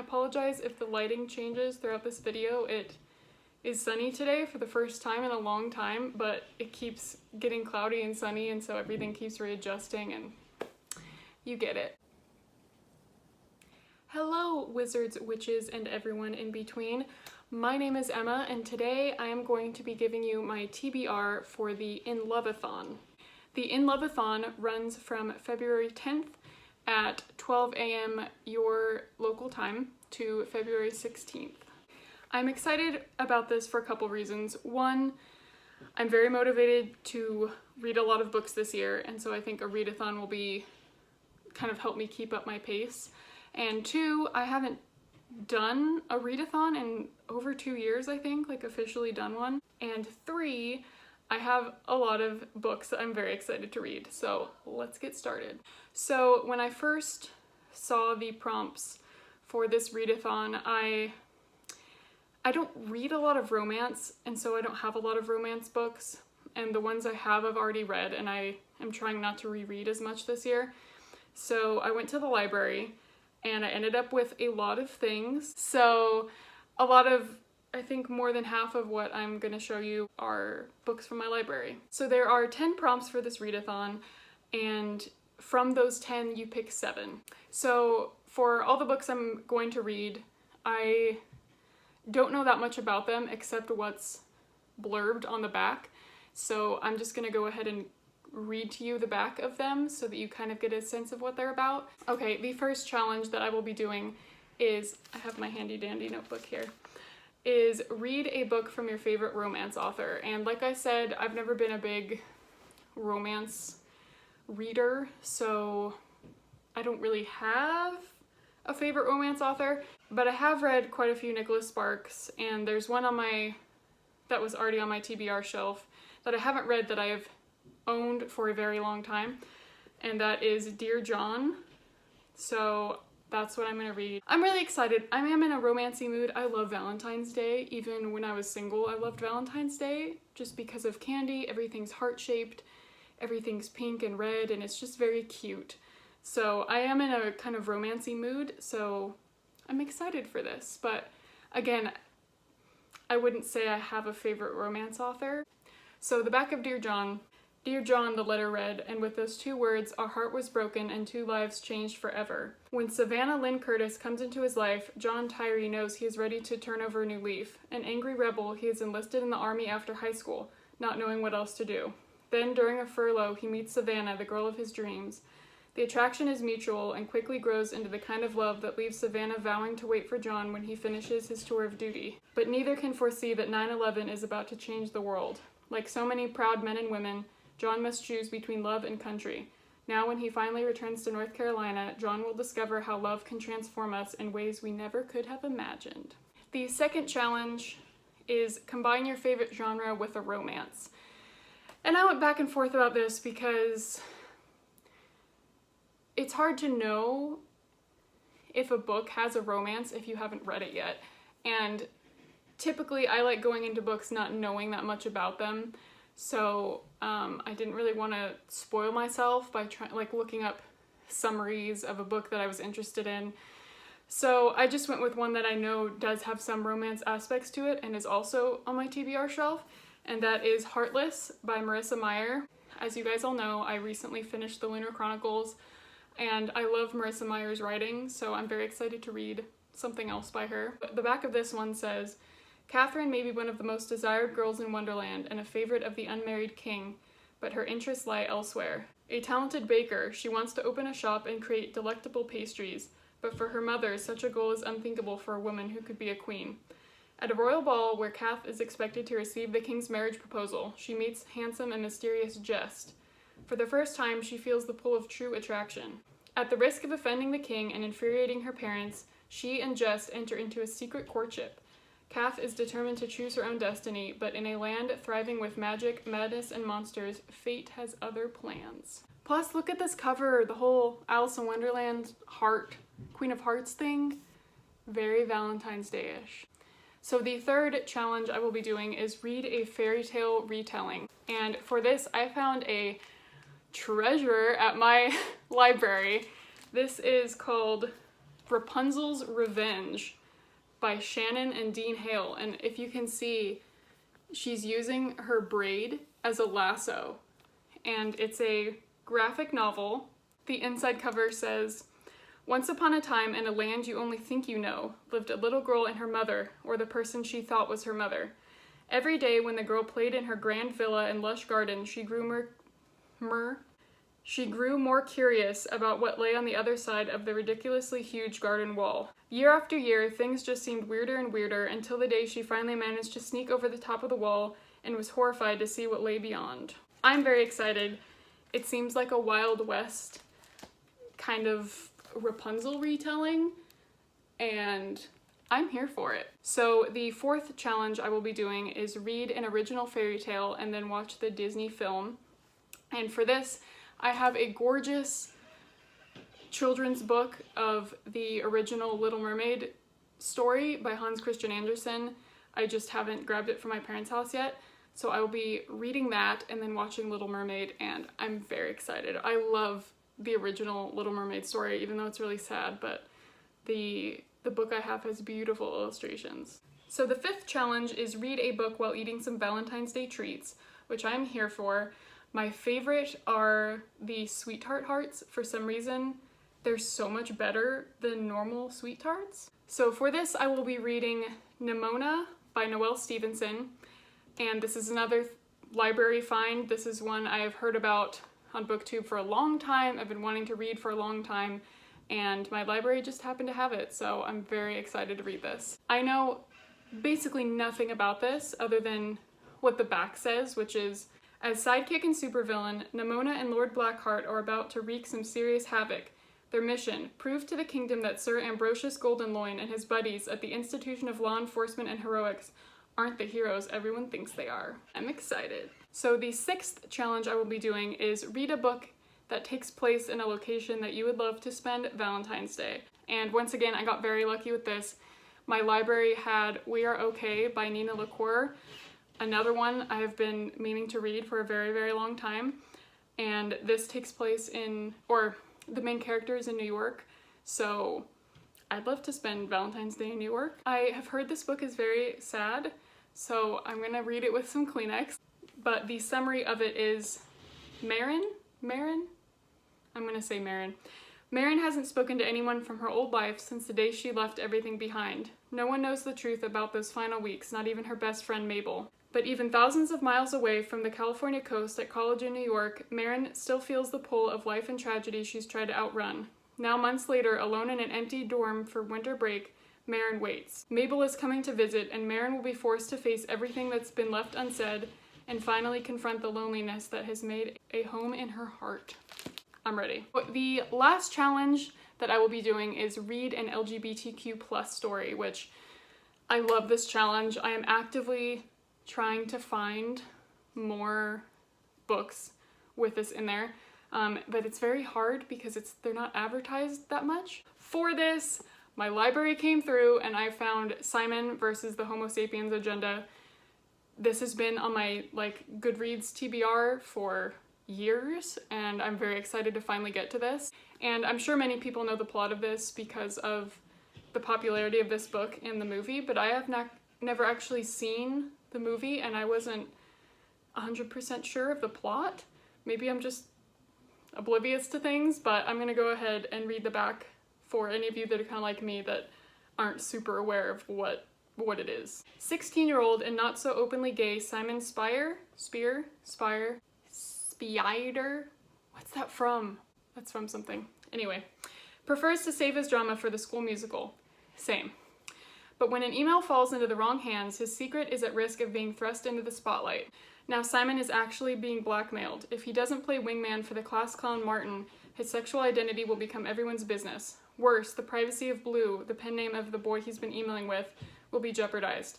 I apologize if the lighting changes throughout this video. It is sunny today for the first time in a long time, but it keeps getting cloudy and sunny, and so everything keeps readjusting, and you get it. Hello, wizards, witches, and everyone in between. My name is Emma, and today I am going to be giving you my TBR for the InLoveAthon. The InLoveAthon runs from February 10th at 12 a.m. your local time to February 16th. I'm excited about this for a couple reasons. One, I'm very motivated to read a lot of books this year, and so I think a readathon will be kind of help me keep up my pace. And two, I haven't done a readathon in over 2 years, I think, like officially done one. And three, I have a lot of books that I'm very excited to read, so let's get started. So when I first saw the prompts for this readathon, I don't read a lot of romance, and so I don't have a lot of romance books, and the ones I have I've already read, and I am trying not to reread as much this year. So I went to the library, and I ended up with a lot of things. So a lot of, I think more than half of what I'm going to show you are books from my library. So there are 10 prompts for this readathon, and from those 10 you pick 7. So for all the books I'm going to read, I don't know that much about them except what's blurbed on the back. So I'm just going to go ahead and read to you the back of them so that you kind of get a sense of what they're about. Okay, the first challenge that I will be doing is, I have my handy dandy notebook here, is read a book from your favorite romance author. And like I said, I've never been a big romance reader, so I don't really have a favorite romance author, but I have read quite a few Nicholas Sparks, and there's one on that was already on my TBR shelf that I haven't read that I've owned for a very long time, and that is Dear John. So that's what I'm gonna read. I'm really excited. I am in a romancy mood. I love Valentine's Day. Even when I was single, I loved Valentine's Day just because of candy. Everything's heart-shaped, everything's pink and red, and it's just very cute. So I am in a kind of romancy mood, so I'm excited for this. But again, I wouldn't say I have a favorite romance author. So the back of Dear John. Dear John, the letter read, and with those 2 words, our heart was broken and 2 lives changed forever. When Savannah Lynn Curtis comes into his life, John Tyree knows he is ready to turn over a new leaf. An angry rebel, he is enlisted in the army after high school, not knowing what else to do. Then, during a furlough, he meets Savannah, the girl of his dreams. The attraction is mutual and quickly grows into the kind of love that leaves Savannah vowing to wait for John when he finishes his tour of duty. But neither can foresee that 9/11 is about to change the world. Like so many proud men and women, John must choose between love and country. Now when he finally returns to North Carolina, John will discover how love can transform us in ways we never could have imagined. The second challenge is combine your favorite genre with a romance. And I went back and forth about this because it's hard to know if a book has a romance if you haven't read it yet. And typically I like going into books not knowing that much about them. So I didn't really want to spoil myself by looking up summaries of a book that I was interested in. So I just went with one that I know does have some romance aspects to it and is also on my TBR shelf, and that is Heartless by Marissa Meyer. As you guys all know, I recently finished the Lunar Chronicles, and I love Marissa Meyer's writing, so I'm very excited to read something else by her. The back of this one says, Catherine may be one of the most desired girls in Wonderland and a favorite of the unmarried king, but her interests lie elsewhere. A talented baker, she wants to open a shop and create delectable pastries, but for her mother, such a goal is unthinkable for a woman who could be a queen. At a royal ball where Kath is expected to receive the king's marriage proposal, she meets handsome and mysterious Jest. For the first time, she feels the pull of true attraction. At the risk of offending the king and infuriating her parents, she and Jest enter into a secret courtship. Kath is determined to choose her own destiny, but in a land thriving with magic, madness, and monsters, fate has other plans. Plus, look at this cover, the whole Alice in Wonderland heart, Queen of Hearts thing. Very Valentine's Day-ish. So the third challenge I will be doing is read a fairy tale retelling. And for this, I found a treasure at my library. This is called Rapunzel's Revenge by Shannon and Dean Hale. And if you can see, she's using her braid as a lasso. And it's a graphic novel. The inside cover says, "Once upon a time in a land you only think you know, lived a little girl and her mother, or the person she thought was her mother. Every day when the girl played in her grand villa and lush garden, she grew more curious about what lay on the other side of the ridiculously huge garden wall. Year after year, things just seemed weirder and weirder until the day she finally managed to sneak over the top of the wall and was horrified to see what lay beyond." I'm very excited. It seems like a Wild West kind of Rapunzel retelling, and I'm here for it. So the fourth challenge I will be doing is read an original fairy tale and then watch the Disney film. And for this, I have a gorgeous children's book of the original Little Mermaid story by Hans Christian Andersen. I just haven't grabbed it from my parents' house yet. So I will be reading that and then watching Little Mermaid, and I'm very excited. I love the original Little Mermaid story, even though it's really sad, but the book I have has beautiful illustrations. So the fifth challenge is read a book while eating some Valentine's Day treats, which I'm here for. My favorite are the Sweet Tart hearts. For some reason, they're so much better than normal Sweet Tarts. So for this, I will be reading Nimona by Noelle Stevenson, and this is another library find. This is one I have heard about on BookTube for a long time. I've been wanting to read for a long time, and my library just happened to have it, so I'm very excited to read this. I know basically nothing about this other than what the back says, which is, as sidekick and supervillain, Nimona and Lord Blackheart are about to wreak some serious havoc. Their mission, prove to the kingdom that Sir Ambrosius Goldenloin and his buddies at the Institution of Law Enforcement and Heroics aren't the heroes everyone thinks they are. I'm excited. So the sixth challenge I will be doing is read a book that takes place in a location that you would love to spend Valentine's Day. And once again, I got very lucky with this. My library had We Are Okay by Nina LaCour, another one I have been meaning to read for a very, very long time. And this takes place in, or the main character is in New York, so I'd love to spend Valentine's Day in New York. I have heard this book is very sad, so I'm gonna read it with some Kleenex. But the summary of it is Marin? I'm gonna say Marin. Marin hasn't spoken to anyone from her old life since the day she left everything behind. No one knows the truth about those final weeks, not even her best friend Mabel. But even thousands of miles away from the California coast at college in New York, Marin still feels the pull of life and tragedy she's tried to outrun. Now months later, alone in an empty dorm for winter break, Marin waits. Mabel is coming to visit, and Marin will be forced to face everything that's been left unsaid and finally confront the loneliness that has made a home in her heart. I'm ready. The last challenge that I will be doing is read an LGBTQ+ story, which I love this challenge. I am actively trying to find more books with this in there, but it's very hard because they're not advertised that much. For this, my library came through and I found Simon versus the Homosapiens Agenda. This has been on my Goodreads TBR for years, and I'm very excited to finally get to this. And I'm sure many people know the plot of this because of the popularity of this book in the movie, but I have never actually seen the movie, and I wasn't 100% sure of the plot. Maybe I'm just oblivious to things, but I'm gonna go ahead and read the back for any of you that are kind of like me that aren't super aware of what it is. 16-year-old and not so openly gay Simon Spider? What's that from? That's from something. Anyway, prefers to save his drama for the school musical. Same. But when an email falls into the wrong hands, his secret is at risk of being thrust into the spotlight. Now Simon is actually being blackmailed. If he doesn't play wingman for the class clown Martin, his sexual identity will become everyone's business. Worse, the privacy of Blue, the pen name of the boy he's been emailing with, will be jeopardized.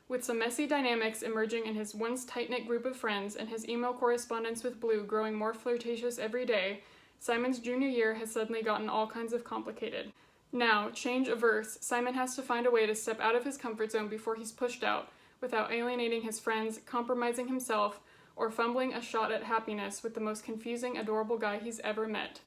With some messy dynamics emerging in his once tight-knit group of friends and his email correspondence with Blue growing more flirtatious every day, Simon's junior year has suddenly gotten all kinds of complicated. Now, change averse, Simon has to find a way to step out of his comfort zone before he's pushed out, without alienating his friends, compromising himself, or fumbling a shot at happiness with the most confusing, adorable guy he's ever met.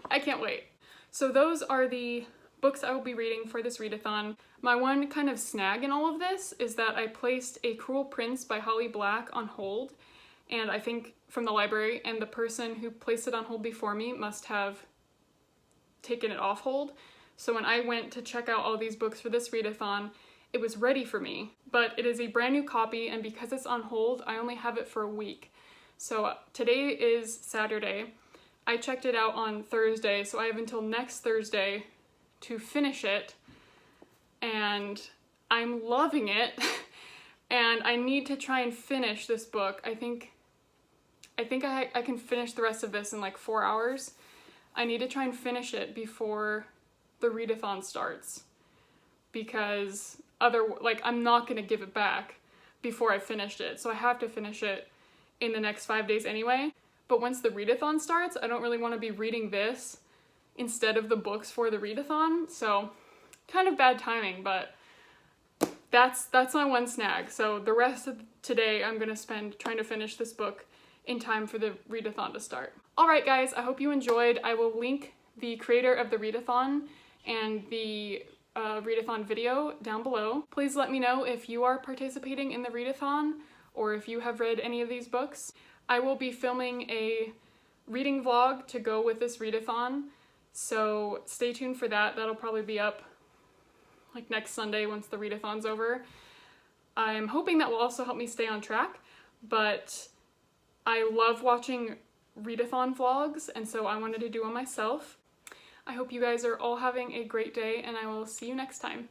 I can't wait. So those are the books I will be reading for this readathon. My one kind of snag in all of this is that I placed A Cruel Prince by Holly Black on hold, and I think from the library, and the person who placed it on hold before me must have taken it off hold. So when I went to check out all these books for this readathon, it was ready for me, but it is a brand new copy, and because it's on hold, I only have it for a week. So today is Saturday. I checked it out on Thursday, so I have until next Thursday to finish it, and I'm loving it. And I need to try and finish this book. I think I can finish the rest of this in like 4 hours. I need to try and finish it before the readathon starts, because I'm not gonna give it back before I finished it. So I have to finish it in the next 5 days anyway. But once the readathon starts, I don't really want to be reading this instead of the books for the readathon. So kind of bad timing, but that's my one snag. So the rest of today I'm gonna spend trying to finish this book in time for the readathon to start. Alright guys, I hope you enjoyed. I will link the creator of the readathon and the readathon video down below. Please let me know if you are participating in the readathon or if you have read any of these books. I will be filming a reading vlog to go with this readathon, so stay tuned for that. That'll probably be up like next Sunday once the readathon's over. I'm hoping that will also help me stay on track, but I love watching readathon vlogs, and so I wanted to do one myself. I hope you guys are all having a great day, and I will see you next time.